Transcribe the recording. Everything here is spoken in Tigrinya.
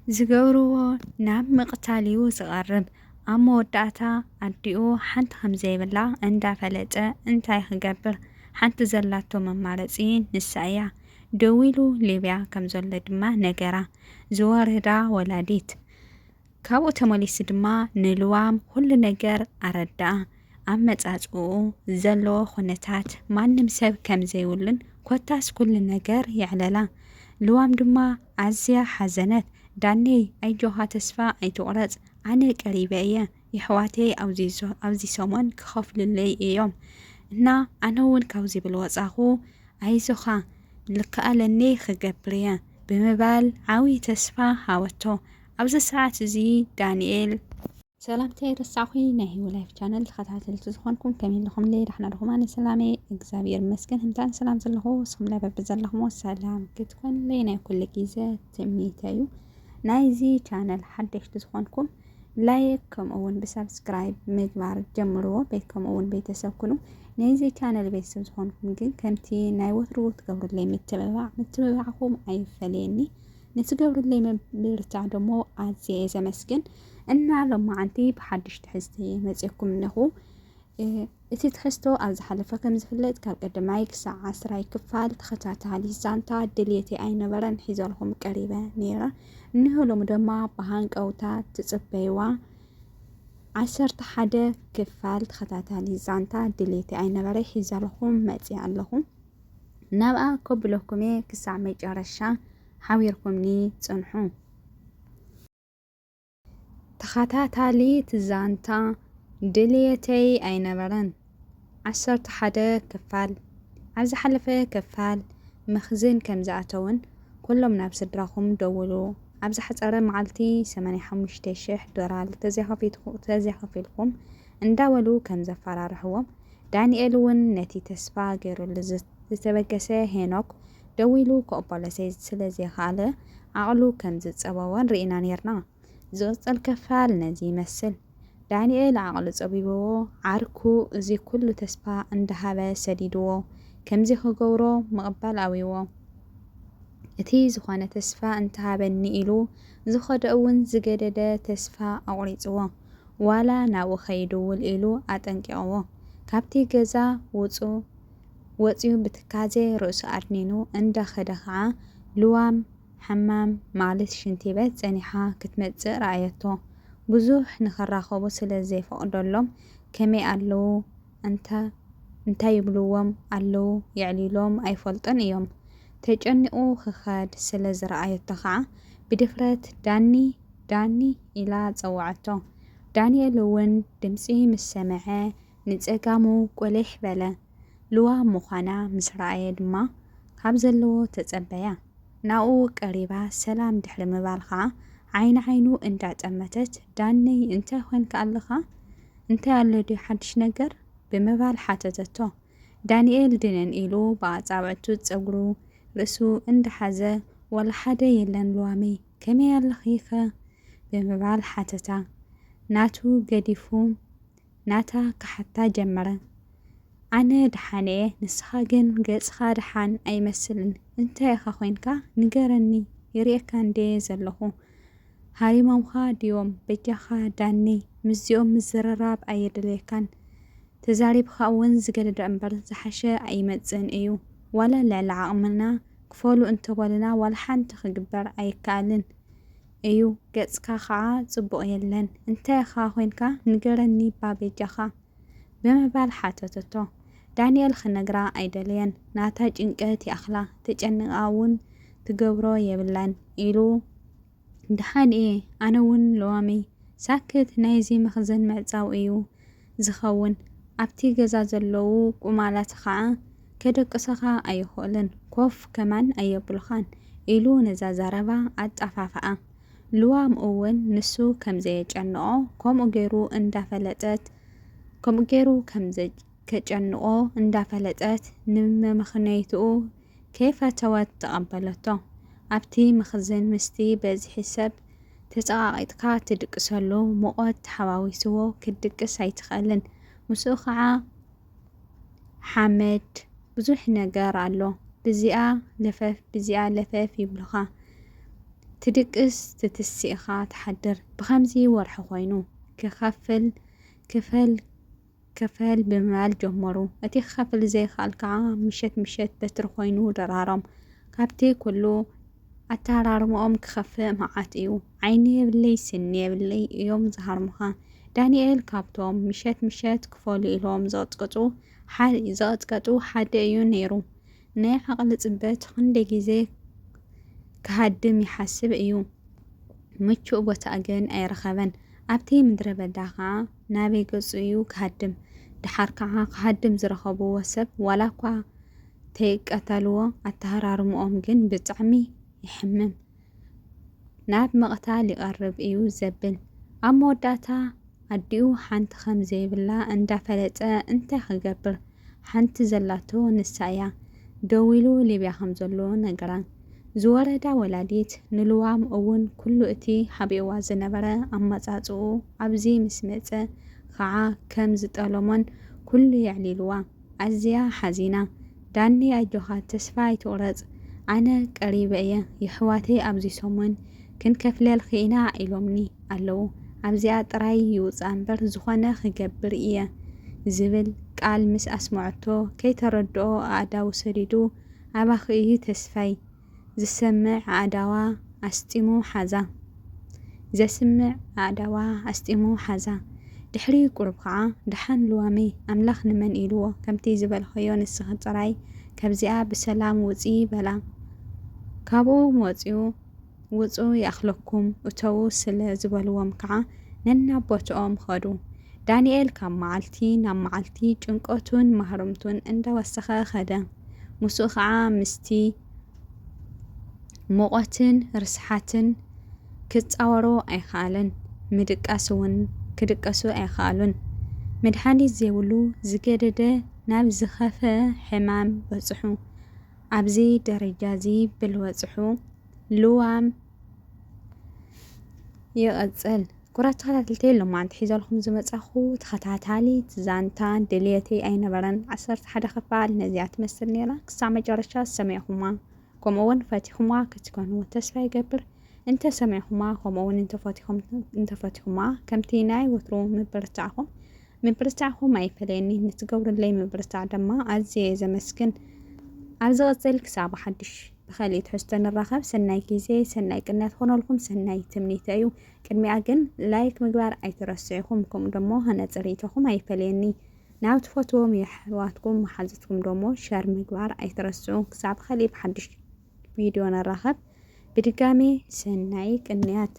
ዝገብርዎ ናብ ምቕታልዩ ዝቐርብ ኣብ መወዳእታ ኣዲኡ ሓንቲ ከም ዘይብላ እንዳፈለጠ እንታይ ክገብር ሓንቲ ዘላቶ መማረፂ ንሳ እያ። ደው ኢሉ ሊብያ ከም ዘሎ ድማ ነገራ ዝወረዳ ወላዲት ካብኡ ተመሊሱ ድማ ንልዋም ኩሉ ነገር ኣረዳኣ። ኣብ መጻጽኡ ዘለዎ ኩነታት ማንም ሰብ ከም ዘይብሉን ኮታስ ኩሉ ነገር ይዕለላ። ልዋም ድማ ኣዝያ ሓዘነት። ዳነይ ኣይጆኻ ተስፋ ኣይትቑረጽ ኣነ ቀሪበ እየ ይሕዋተይ ኣብዚ ሰሞን ክኸፍልለይ እዮም እና ኣነ እውን ካብዚ ብል ወጻኹ ኣይዞኻ ልከኣለኒ ክገብር እየ ብምባል ዓብዪ ተስፋ ሃወቶ። ኣብዚ ሰዓት እዚ ዳንኤል ሰላምተይ ረሳኹ ናይ ሂው ላይፍ ቻነል ተኸታተልቲ ዝኾንኩም ከመይ ኢልኩም ለይ ዳሕና ድኹም ኣነ ሰላሜ እግዚኣብሔር ይመስገን ህምታን ሰላም ዘለኹ ንስኹም ላይ በቢ ዘለኹም ሰላም ክትኮን ለይ ናይ ኩሉ ግዜ ትምኒተዩ። ናይዚ ቻነል ሓደሽቲ ዝኾንኩም ላይክ ከምኡውን ብሰብስክራይብ ምግባር ጀምርዎ ከምኡውን ቤተሰብ ኩኑ። ናይዚ ቻነል ቤተሰብ ዝኾንኩም ግን ከምቲ ናይ ወትሩ ትገብሩለይ ምትብባዕኩም ኣይፈልየኒ ንትገብሩለይ ምብርታዕ ደሞ ኣዝየ ዘመስግን እና ሎማዓንቲ ብሓድሽ ትሕዝቶ መፅኩም ነኹ። እቲ ትሕዝቶ ኣብ ዝሓለፈ ከም ዝፍለጥ ካብ ቀዳማይ ክሳብ 10 ክፋል ተኸታታሊ ዛንታ ድልየተይ ኣይነበረን ሒዘልኩም ቀሪበ ነይረ። ንህሎም ድማ ብሃንቀውታ ትጽበይዋ 11 ክፋል ተኸታታሊ ዛንታ ድልየተይ ኣይነበረ ሒዘልኩም መፅእ ኣለኹም። ናብኣ ከብለኩም ክሳብ መጨረሻ ሓቢርኩምኒ ጽንሑ። ተኸታታሊ ዛንታ ድልየተይ ኣይነበረን 11 ክፋል ኣብ ዝሓለፈ ክፋል መኽዝን ከም ዝኣተውን ኩሎም ናብ ስድራኹም ደውሉ ኣብ ዝሓፀረ መዓልቲ $85,000 ተዘይኸፊልኩም እንዳበሉ ከም ዘፈራርሕዎም ዳንኤል እውን ነቲ ተስፋ ገይሩሉ ዝተበገሰ ሄኖክ ደው ኢሉ ከኦፖለሰይ ስለ ዘይከኣለ ዓቕሉ ከም ዝፀበወን ርኢና ነርና። ዝቕፅል ክፋል ነዚ ይመስል። ዳንኤል ዓቕሉ ፀቢብዎ ዓርኩ እዚ ኩሉ ተስፋ እንዳሃበ ሰዲድዎ ከምዚ ክገብሮ ምቕባል ኣዊዎ እቲ ዝኾነ ተስፋ እንተሃበኒ ኢሉ ዝኸደ እውን ዝገደደ ተስፋ ኣቑሪፅዎ ዋላ ናብኡ ከይድውል ኢሉ ኣጠንቂቕዎ ካብቲ ገዛ ወፂኡ ብትካዜ ርእሱ ኣድኒኑ እንዳኸደ ከዓ ልዋም ሓማም ማለት ሽንቲ ቤት ፀኒሓ ክትመፅእ ረኣየቶ። ብዙሕ ንኸራኸቡ ስለ ዘይፈቕደሎም ከመይ ኣለዉ እንታይ ይብልዎም ኣለዉ የዕሊሎም ኣይፈልጦን እዮም። ተጨኒቑ ክኸድ ስለ ዝረኣየቶ ከዓ ብድፍረት ዳኒ ኢላ ፀዋዕቶ። ዳንኤል እውን ድምፂ ምስ ሰምዐ ንፀጋሙ ቆሊሕ በለ። ልዋም ምዃና ምስ ረኣየ ድማ ካብ ዘለዎ ተፀበያ። ናብኡ ቀሪባ ሰላም ድሕሪ ምባል ከዓ ዓይኒ ዓይኑ እንዳጠመተት ዳነይ እንታይ ኮንካ ኣለኻ እንታይ ኣሎ ድዩ ሓድሽ ነገር ብምባል ሓተተቶ። ዳንኤል ድነን ኢሉ ብኣፃብዕቱ ፀጉሩ ርእሱ እንዳሓዘ ወላ ሓደ የለን ልዋመይ ከመይ ኣለኺ ብምባል ሓተታ። ናቱ ገዲፉ ናታ ካሓታ ጀመረ። ኣነ ድሓነ ንስኻ ግን ገጽኻ ድሓን ኣይመስልን እንታይ ኢኻ ኮንካ ንገረኒ ይርኤካ እንደ ዘለኹ ሃሪሞምካ ድዮም በጃኻ ዳነይ ምስዚኦም ምዝረራብ ኣየድልየካን ተዛሪብካ እውን ዝገደደ እምበር ዝሓሸ ኣይመፅን እዩ ዋላ ልዕሊ ዓቕምና ክፈሉ እንተበልና ዋላ ሓንቲ ክግበር ኣይከኣልን እዩ ገጽካ ከዓ ጽቡቕ የለን እንታይ ኢኻ ኮንካ ንገረኒ ባበጃኻ ብምባል ሓተተቶ። ዳንኤል ክነግራ ኣይደለየን ናታ ጭንቀት ይኣኽላ ተጨንቃ እውን ትገብሮ የብላን ኢሉ ድሓን እየ ኣነ እውን ለዋመይ ሳክት ናይዚ መኽዘን ምዕፃው እዩ ዝኸውን ኣብቲ ገዛ ዘለዉ ቁማላት ከዓ ከደቅሰኻ ኣይኽእልን ኮፍ ከማን ኣየብልኻን ኢሉ ነዛ ዛረባ ኣጣፋፍኣ። ልዋም እውን ንሱ ከም ዘየጨንቆ ከምኡ ገይሩ ከም ከጨንቆ እንዳፈለጠት ንመምኽነይትኡ ከይፈተወት ተቐበለቶ። ኣብቲ መኽዝን ምስቲ በዝሒ ሰብ ተፀቓቒጥካ ትድቅሰሉ ሙቐት ተሓዋዊስዎ ክትድቅስ ኣይትኽእልን። ምስኡ ከዓ ሓመድ ብዙሕ ነገር ኣሎ። ብዚኣ ለፈፍ ይብልኻ ትድቅስ ትትስኢኻ ተሓድር ብኸምዚ ወርሒ ኮይኑ ክፈል ብምባል ጀመሩ። እቲ ክኸፍል ዘይከኣል ከዓ ምሸት በትሪ ኮይኑ ደራሮም። ካብቲ ኩሉ ኣተራርምኦም ክኸፍእ መዓት እዩ። ዓይኒ የብለይ ስኒ የብለይ እዮም ዝሃርሙኻ። ዳንኤል ካብቶም ምሸት ክፈሉ ኢሎም ዘቐጥቀጡ ሓደ እዩ ነይሩ። ናይ ዓቕሊ ጽበት ክንደይ ግዜ ክሃድም ይሓስብ እዩ። ምቹእ ቦታ ግን ኣይረኸበን። ኣብቲ ምድረ በዳ ከዓ ናበይ ገጹ እዩ ክሃድም? ድሓር ከዓ ክሃድም ዝረኸብዎ ሰብ ዋላ እኳ ተይቀተልዎ ኣተሃራርምኦም ግን ብጣዕሚ ይሕምም። ናብ መቕታል ይቐርብ እዩ ዘብል። ኣብ መወዳእታ ኣዲኡ ሓንቲ ከም ዘይብላ እንዳፈለጠ እንታይ ክገብር? ሓንቲ ዘላቶ ንሳ እያ። ደው ኢሉ ሊብያ ከም ዘሎ ነገራ። ዝወረዳ ወላዲት ንልዋም እውን ኩሉ እቲ ሓቢእዋ ዝነበረ ኣመጻጽኡ ኣብዚ ምስ መጸ ከዓ ከም ዝጠለሞን ኩሉ የዕሊልዋ። ኣዝያ ሓዚና ዳኒ ኣጆኻ ተስፋ ኣይትቑረጽ፣ ኣነ ቀሪበ እየ የሕዋተይ ኣብዚ ሰሙን ክንከፍለል ኽኢና ኢሎምኒ ኣለዉ። ኣብዚኣ ጥራይ ይውፃ እምበር ዝኾነ ክገብር እየ ዝብል ቃል ምስ ኣስመዐቶ ከይተረድኦ ኣእዳው ሰዲዱ ኣባኽኢ ተስፋይ ዘስምዕ ኣእዳዋ ኣስጢሙ ሓዛ። ድሕሪ ቁርብ ከዓ ድሓን ልዋመይ ኣምላኽ ንመን ኢልዎ ከምቲ ዝበልኸዮ ንስኺ ጥራይ ካብዚኣ ብሰላም ውፂ በላ። ካብኡ ውፁ ይኣኽለኩም እተው ስለ ዝበልዎም ከዓ ነናቦትኦም ኸዱ። ዳንኤል ካብ መዓልቲ ናብ መዓልቲ ጭንቀቱን ማህርምቱን እንዳወሰኸ ኸደ። ምስኡ ከዓ ምስቲ ሙቐትን ርስሓትን ክጻወሮ ኣይከኣለን። ክድቀሱ ኣይከኣሉን። መድሓኒት ዘይብሉ ዝገደደ ናብ ዝኸፈ ሕማም በጽሑ። ኣብዚ ደረጃ ብልበጽሑ ልዋም ይቐጽል። ኩራት ተኸታተልቲ ሎማዓንቲ ሒዘልኩም ዝመጻኹ ተኸታታሊት ዛንታ ድልየተይ ኣይነበረን 11 ክፋል ነዚኣ ትመስል ነይራ። ክሳብ መጨረሻ ሰሚዕኹማ ከምኡውን ፈቲኹማ ክትኮኑ ተስፋ ይገብር። እንተ ሰሚዕኹማ ከምኡውን እንተፈቲኹማ ከምቲ ናይ ወትሮ ምብርታዕኹም ኣይፈለየኒ። ንትገብሩለይ ምብርታዕ ድማ ኣዝየ ዘመስግን። ኣብ ዝቐጽል ክሳብ ሓድሽ ብኸሊእ ትሕዝቶ ንራኸብ። ሰናይ ግዜ ሰናይ ቅንያት ኾነልኩም ሰናይ ትምኒተ እዩ። ቅድሚኣ ግን ላይክ ምግባር ኣይትረስዕኹም። ከምኡ ደሞ ነጽሪተኹም ኣይፈለየኒ። ናብ ትፈትዎም የሕዋትኩም መሓዘትኩም ደሞ ሸር ምግባር ኣይትረስዑ። ክሳብ ኸሊእ ብሓድሽ ቪድዮ ንራኸብ። ብድጋሜ ሰናይ ቅንያት